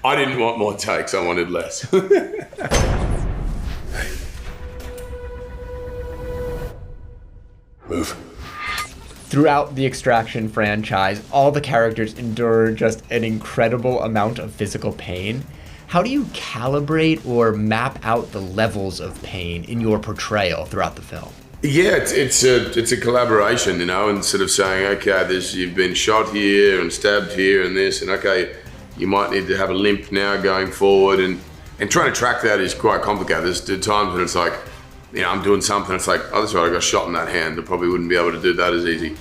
I didn't want more takes, I wanted less. Move. Throughout the Extraction franchise, all the characters endure just an incredible amount of physical pain. How do you calibrate or map out the levels of pain in your portrayal throughout the film? Yeah, it's a collaboration, instead of saying, okay, you've been shot here and stabbed here and this, and okay, you might need to have a limp now going forward, and trying to track that is quite complicated. There's times when it's like, I'm doing something, it's like, oh, that's right, I got shot in that hand. I probably wouldn't be able to do that as easy.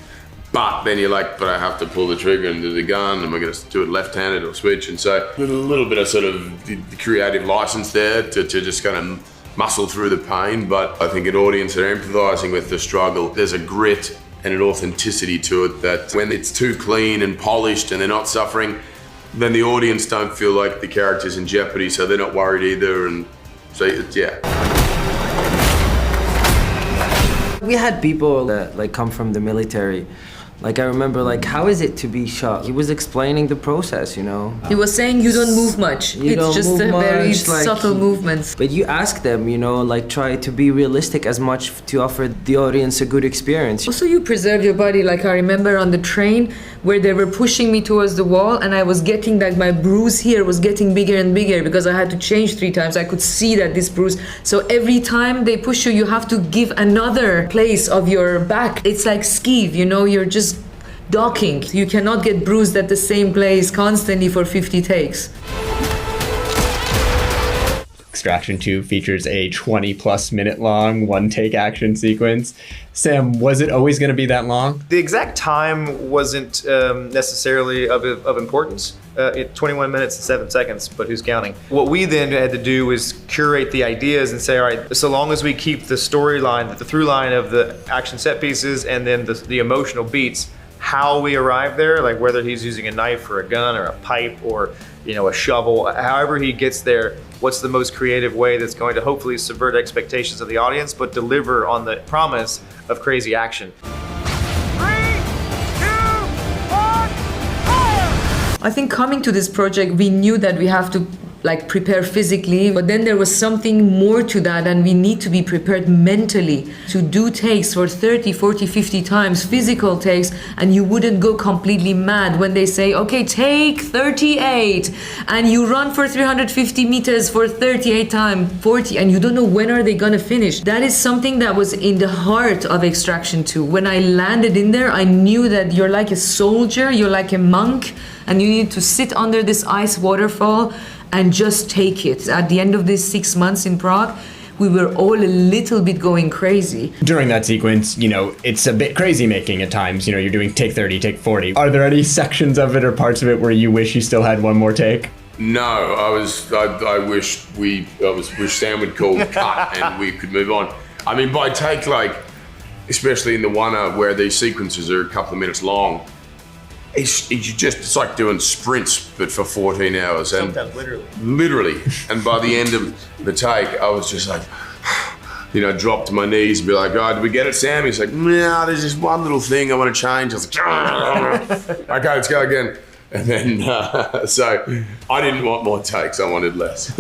But then you're like, but I have to pull the trigger and do the gun, and we're going to do it left-handed or switch. And so a little bit of sort of the creative license there to just kind of muscle through the pain. But I think an audience that are empathizing with the struggle, there's a grit and an authenticity to it that when it's too clean and polished and they're not suffering, then the audience don't feel like the character's in jeopardy, so they're not worried either. And so, yeah. We had people that come from the military. I remember, how is it to be shot? He was explaining the process, He was saying you don't move much. It's just a very subtle movements. But you ask them, try to be realistic as much to offer the audience a good experience. Also, you preserve your body. I remember on the train where they were pushing me towards the wall, and I was getting my bruise here was getting bigger and bigger because I had to change 3 times. I could see that this bruise. So every time they push you, you have to give another place of your back. It's like skeeve, you're just docking. You cannot get bruised at the same place constantly for 50 takes. Extraction 2 features a 20-plus minute long one-take action sequence. Sam, was it always going to be that long? The exact time wasn't necessarily of importance. 21 minutes and 7 seconds, but who's counting? What we then had to do was curate the ideas and say, all right, so long as we keep the storyline, the through line of the action set pieces and then the emotional beats, how we arrive there, whether he's using a knife or a gun or a pipe or a shovel, however he gets there, what's the most creative way that's going to hopefully subvert expectations of the audience but deliver on the promise of crazy action. 3, 2, 1, fire! I think coming to this project, we knew that we have to prepare physically, but then there was something more to that, and we need to be prepared mentally to do takes for 30, 40, 50 times, physical takes, and you wouldn't go completely mad when they say, okay, take 38, and you run for 350 meters for 38 times, 40, and you don't know when are they gonna finish. That is something that was in the heart of Extraction 2. When I landed in there, I knew that you're like a soldier, you're like a monk, and you need to sit under this ice waterfall and just take it. At the end of these 6 months in Prague, we were all a little bit going crazy. During that sequence, it's a bit crazy making at times. You're doing take 30, take 40. Are there any sections of it or parts of it where you wish you still had one more take? No, I wish Sam would call cut and we could move on. By take, especially in the one where these sequences are a couple of minutes long, it's like doing sprints, but for 14 hours. And sometimes literally. And by the end of the take, I was just drop to my knees and be like, oh, did we get it, Sam? He's like, no, there's just one little thing I want to change. I was like, okay, let's go again. And then, so I didn't want more takes, I wanted less.